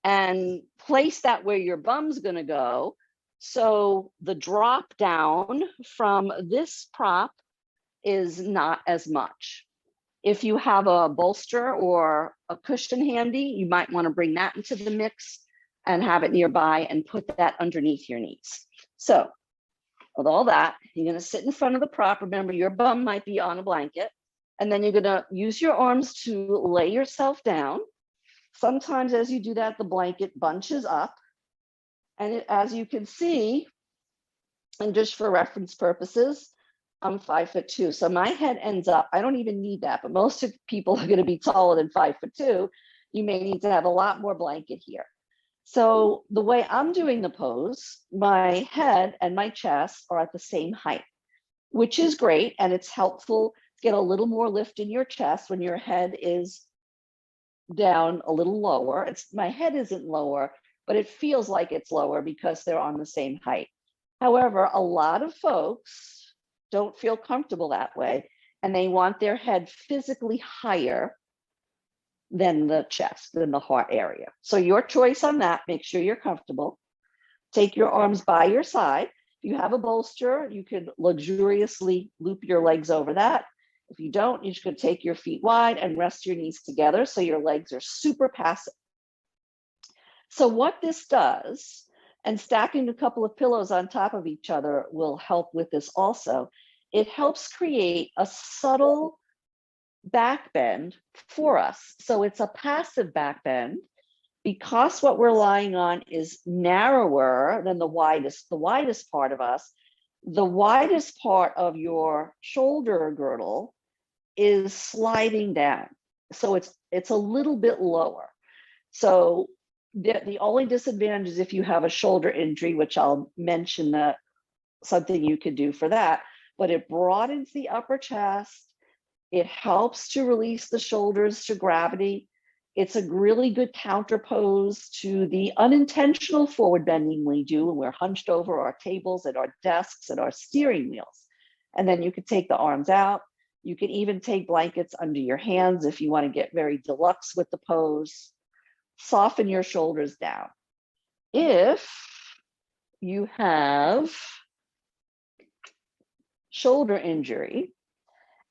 Speaker 1: and place that where your bum's gonna go. So the drop down from this prop is not as much. If you have a bolster or a cushion handy, you might want to bring that into the mix and have it nearby and put that underneath your knees. So with all that, you're going to sit in front of the prop. Remember, your bum might be on a blanket, and then you're going to use your arms to lay yourself down. Sometimes as you do that, the blanket bunches up. And as you can see, and just for reference purposes, I'm 5'2", so my head ends up, I don't even need that, but most of people are going to be taller than 5'2". You may need to have a lot more blanket here. So the way I'm doing the pose, my head and my chest are at the same height, which is great. And it's helpful to get a little more lift in your chest when your head is down a little lower. My head isn't lower, but it feels like it's lower because they're on the same height. However, a lot of folks don't feel comfortable that way, and they want their head physically higher than the chest, than the heart area. So your choice on that, make sure you're comfortable. Take your arms by your side. If you have a bolster, you could luxuriously loop your legs over that. If you don't, you should take your feet wide and rest your knees together so your legs are super passive. So what this does, and stacking a couple of pillows on top of each other will help with this also, it helps create a subtle back bend for us. So it's a passive back bend because what we're lying on is narrower than the widest part of us. The widest part of your shoulder girdle is sliding down. So it's a little bit lower. So the only disadvantage is if you have a shoulder injury, which I'll mention that something you could do for that, but it broadens the upper chest. It helps to release the shoulders to gravity. It's a really good counter pose to the unintentional forward bending we do when we're hunched over our tables at our desks and our steering wheels. And then you could take the arms out. You can even take blankets under your hands if you want to get very deluxe with the pose. soften your shoulders down. If you have shoulder injury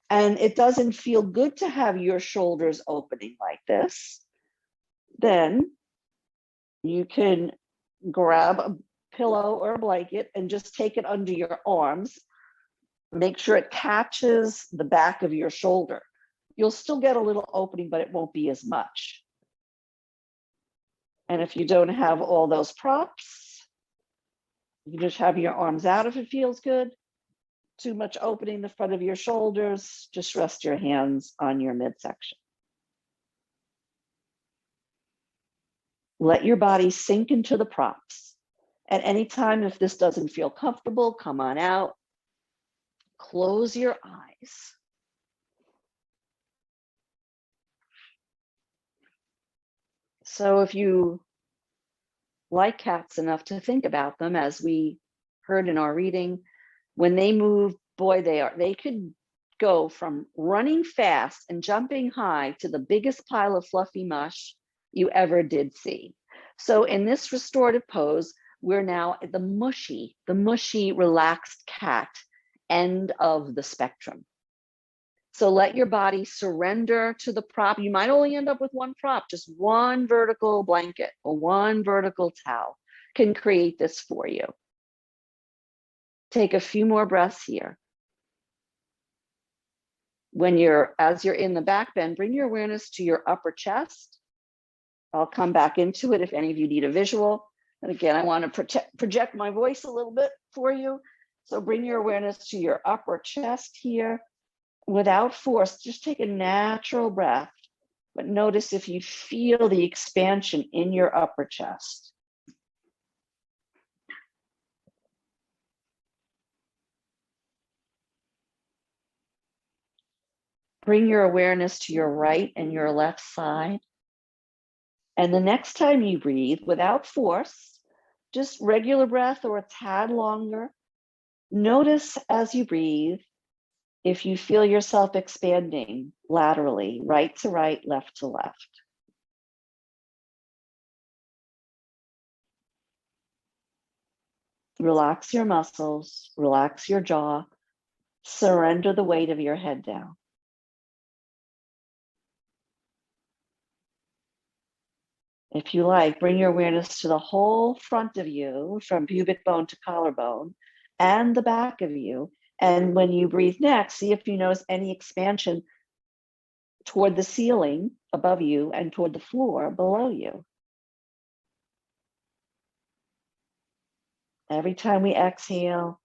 Speaker 1: and it doesn't feel good to have your shoulders opening like this, then you can grab a pillow or a blanket and just take it under your arms. Make sure it catches the back of your shoulder. You'll still get a little opening, but it won't be as much. And if you don't have all those props, you just have your arms out if it feels good. Too much opening the front of your shoulders, just rest your hands on your midsection. Let your body sink into the props. At any time, if this doesn't feel comfortable, come on out. Close your eyes. So if you like cats enough to think about them, as we heard in our reading, when they move, boy, they could go from running fast and jumping high to the biggest pile of fluffy mush you ever did see. So in this restorative pose, we're now at the mushy, relaxed cat end of the spectrum. So let your body surrender to the prop. You might only end up with one prop, just one vertical blanket or one vertical towel can create this for you. Take a few more breaths here. As you're in the back bend, bring your awareness to your upper chest. I'll come back into it if any of you need a visual. And again, I want to project my voice a little bit for you. So bring your awareness to your upper chest here. Without force, just take a natural breath, but notice if you feel the expansion in your upper chest. Bring your awareness to your right and your left side. And the next time you breathe, without force, just regular breath or a tad longer, notice as you breathe, if you feel yourself expanding laterally, right to right, left to left. Relax your muscles, relax your jaw, surrender the weight of your head down. If you like, bring your awareness to the whole front of you, from pubic bone to collarbone, and the back of you. And when you breathe next, see if you notice any expansion toward the ceiling above you and toward the floor below you. Every time we exhale,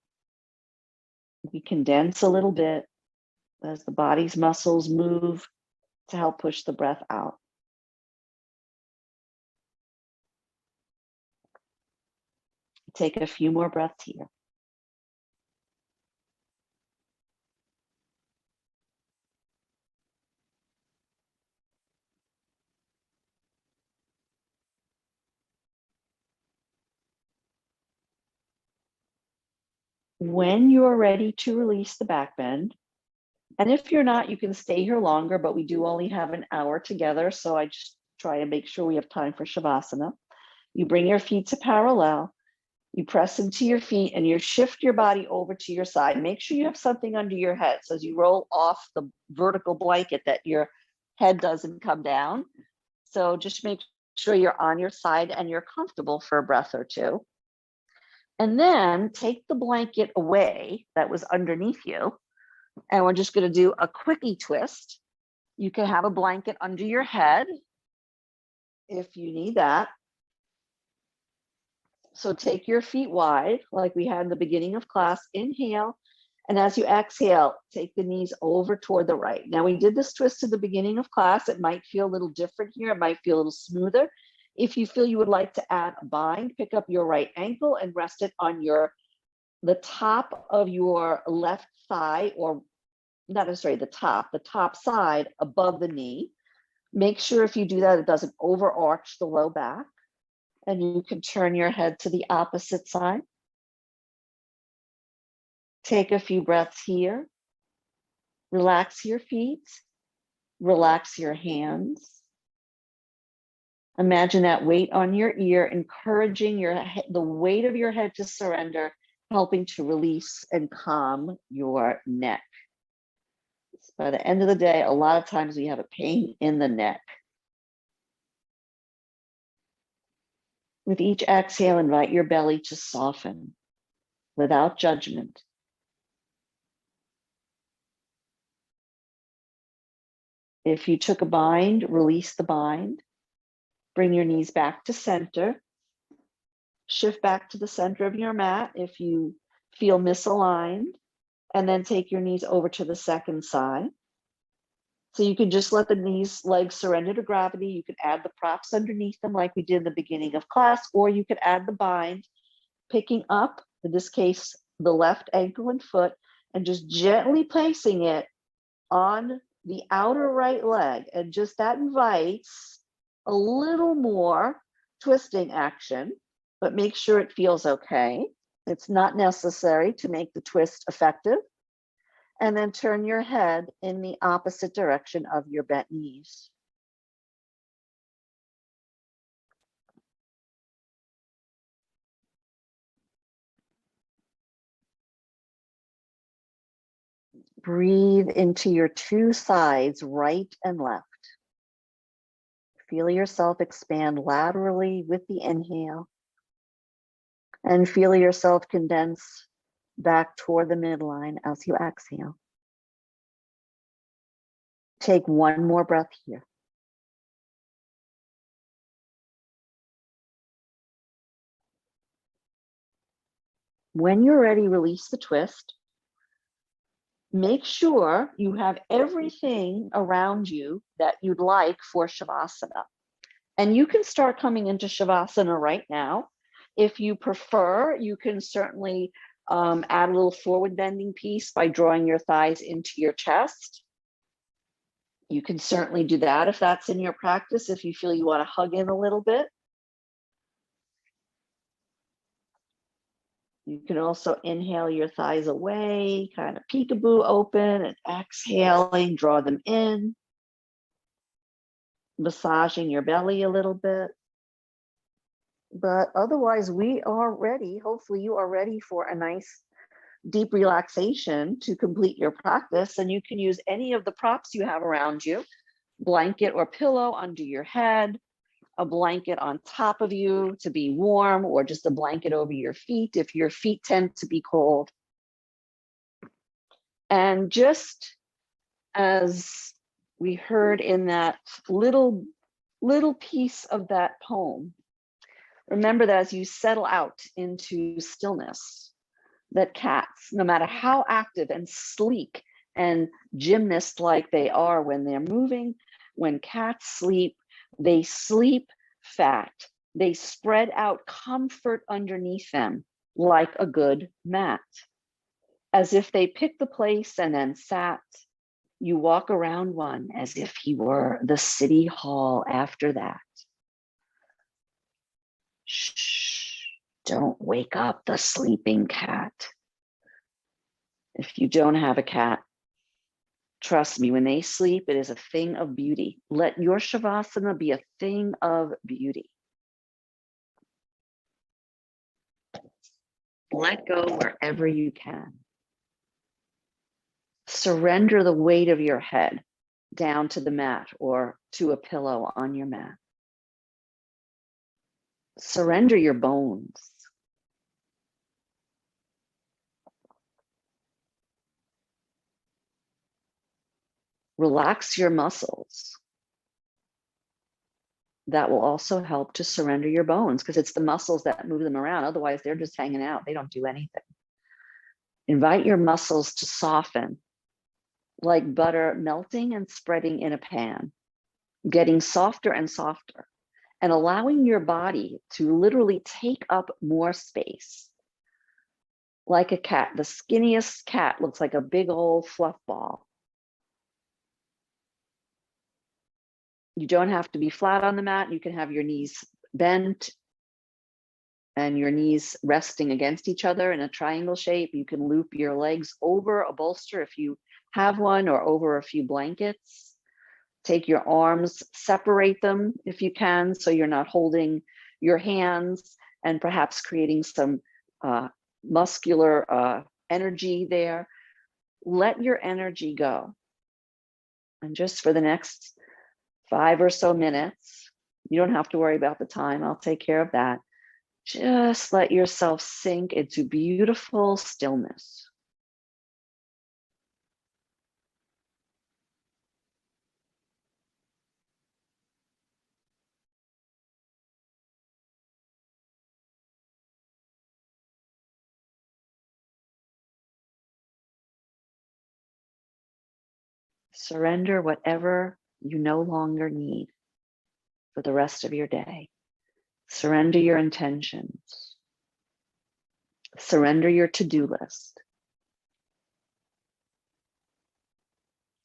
Speaker 1: we condense a little bit as the body's muscles move to help push the breath out. Take a few more breaths here. When you're ready to release the back bend, and if you're not, you can stay here longer, but we do only have an hour together, so I just try to make sure we have time for Shavasana. You bring your feet to parallel, you press into your feet, and you shift your body over to your side. Make sure you have something under your head, so as you roll off the vertical blanket that your head doesn't come down. So just make sure you're on your side and you're comfortable for a breath or two. And then take the blanket away that was underneath you. And we're just going to do a quickie twist. You can have a blanket under your head if you need that. So take your feet wide, like we had in the beginning of class. Inhale. And as you exhale, take the knees over toward the right. Now, we did this twist at the beginning of class. It might feel a little different here. It might feel a little smoother. If you feel you would like to add a bind, pick up your right ankle and rest it on the top of your left thigh, or not necessarily the top side above the knee. Make sure if you do that, it doesn't overarch the low back. And you can turn your head to the opposite side. Take a few breaths here. Relax your feet. Relax your hands. Imagine that weight on your ear, encouraging the weight of your head to surrender, helping to release and calm your neck. By the end of the day, a lot of times we have a pain in the neck. With each exhale, invite your belly to soften without judgment. If you took a bind, release the bind. Bring your knees back to center. Shift back to the center of your mat if you feel misaligned, and then take your knees over to the second side. So you can just let the legs surrender to gravity. You can add the props underneath them like we did in the beginning of class, or you could add the bind, picking up, in this case, the left ankle and foot, and just gently placing it on the outer right leg. And just that invites a little more twisting action, but make sure it feels okay. It's not necessary to make the twist effective. And then turn your head in the opposite direction of your bent knees. Breathe into your two sides, right and left. Feel yourself expand laterally with the inhale, and feel yourself condense back toward the midline as you exhale. Take one more breath here. When you're ready, release the twist. Make sure you have everything around you that you'd like for Shavasana. And you can start coming into Shavasana right now. If you prefer, you can certainly add a little forward bending piece by drawing your thighs into your chest. You can certainly do that if that's in your practice, if you feel you want to hug in a little bit. You can also inhale your thighs away, kind of peekaboo open, and exhaling, draw them in, massaging your belly a little bit. But otherwise, we are ready. Hopefully you are ready for a nice deep relaxation to complete your practice. And you can use any of the props you have around you, blanket or pillow under your head, a blanket on top of you to be warm, or just a blanket over your feet if your feet tend to be cold. And just as we heard in that little piece of that poem, remember that as you settle out into stillness, that cats, no matter how active and sleek and gymnast-like they are when they're moving, when cats sleep, they sleep fat. They spread out comfort underneath them like a good mat. As if they picked the place and then sat. You walk around one as if he were the city hall after that. Shh, don't wake up the sleeping cat. If you don't have a cat, trust me, when they sleep, it is a thing of beauty. Let your Shavasana be a thing of beauty. Let go wherever you can. Surrender the weight of your head down to the mat or to a pillow on your mat. Surrender your bones. Relax your muscles. That will also help to surrender your bones, because it's the muscles that move them around. Otherwise, they're just hanging out. They don't do anything. Invite your muscles to soften like butter melting and spreading in a pan, getting softer and softer, and allowing your body to literally take up more space. Like a cat, the skinniest cat looks like a big old fluff ball. You don't have to be flat on the mat. You can have your knees bent and your knees resting against each other in a triangle shape. You can loop your legs over a bolster if you have one, or over a few blankets. Take your arms, separate them if you can, so you're not holding your hands and perhaps creating some muscular energy there. Let your energy go. And just for the next 5 or so minutes, you don't have to worry about the time. I'll take care of that. Just let yourself sink into beautiful stillness. Surrender whatever you no longer need for the rest of your day. Surrender your intentions. Surrender your to-do list.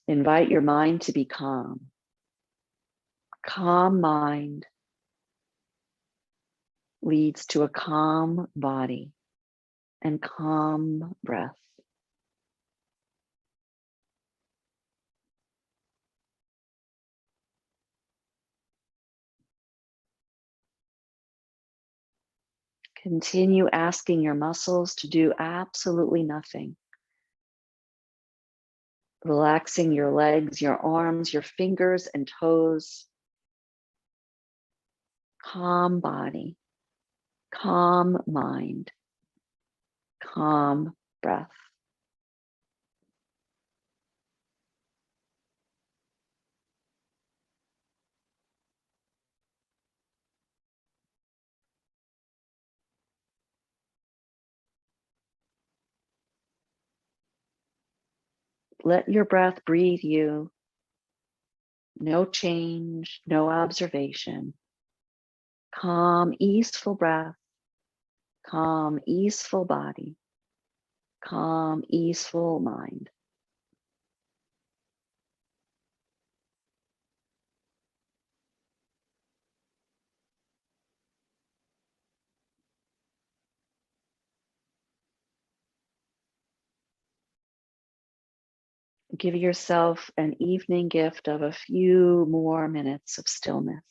Speaker 1: Invite your mind to be calm. Calm mind leads to a calm body and calm breath. Continue asking your muscles to do absolutely nothing. Relaxing your legs, your arms, your fingers and toes. Calm body, calm mind, calm breath. Let your breath breathe you. No change, no observation. Calm, easeful breath, calm, easeful body, calm, easeful mind. Give yourself an evening gift of a few more minutes of stillness.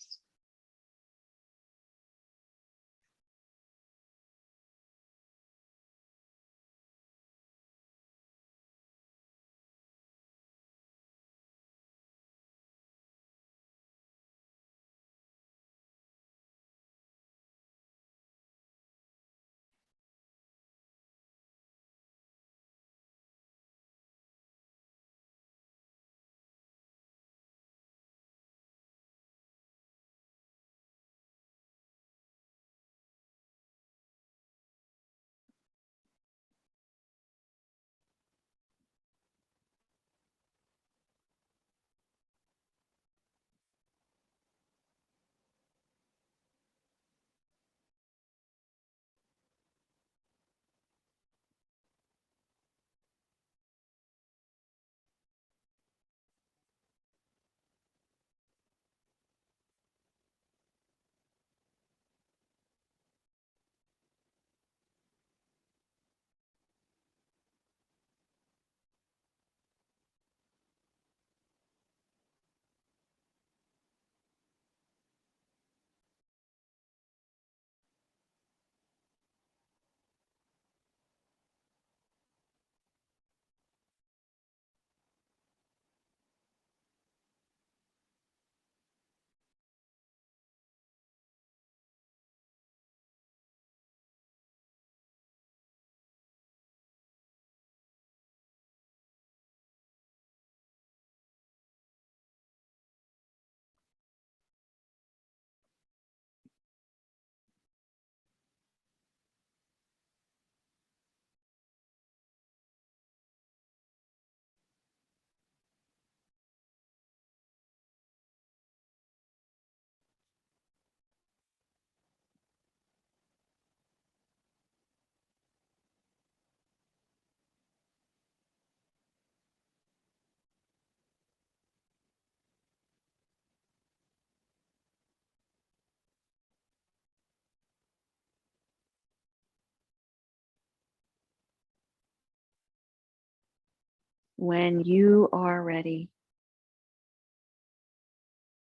Speaker 1: When you are ready,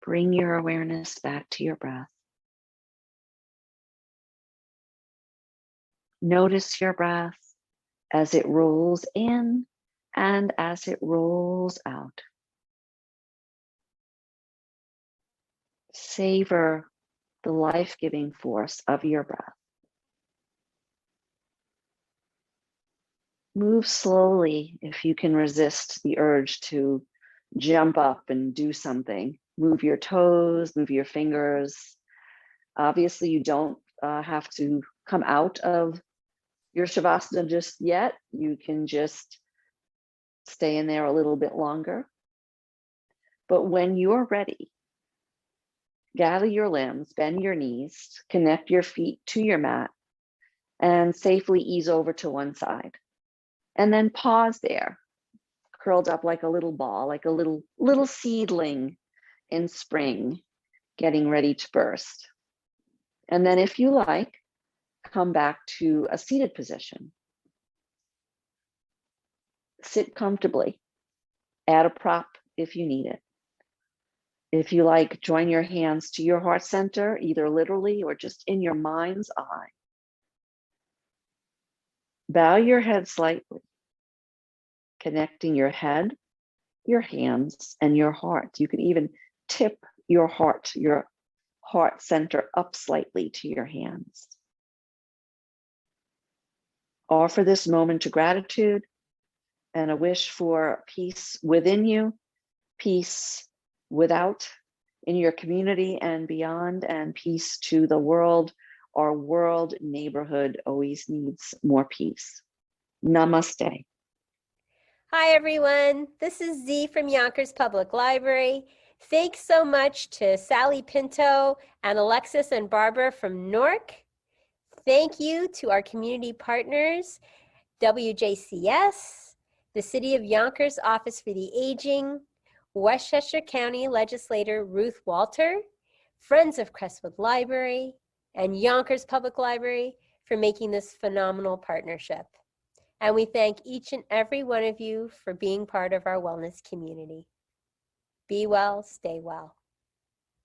Speaker 1: Bring your awareness back to your breath. Notice your breath as it rolls in and as it rolls out. Savor the life-giving force of your breath. Move slowly if you can resist the urge to jump up and do something. Move your toes, move your fingers. Obviously, you don't have to come out of your Shavasana just yet. You can just stay in there a little bit longer. But when you're ready, gather your limbs, bend your knees, connect your feet to your mat, and safely ease over to one side. And then pause there, curled up like a little ball, like a little seedling in spring, getting ready to burst. And then if you like, come back to a seated position. Sit comfortably. Add a prop if you need it. If you like, join your hands to your heart center, either literally or just in your mind's eye. Bow your head slightly, connecting your head, your hands, and your heart. You can even tip your heart center up slightly to your hands. Offer this moment to gratitude and a wish for peace within you, peace without in your community and beyond, and peace to the world. Our world neighborhood always needs more peace. Namaste.
Speaker 2: Hi, everyone. This is Z from Yonkers Public Library. Thanks so much to Sally Pinto and Alexis and Barbara from Newark. Thank you to our community partners, WJCS, the City of Yonkers Office for the Aging, Westchester County Legislator Ruth Walter, Friends of Crestwood Library, and Yonkers Public Library for making this phenomenal partnership. And we thank each and every one of you for being part of our wellness community. Be well, stay well.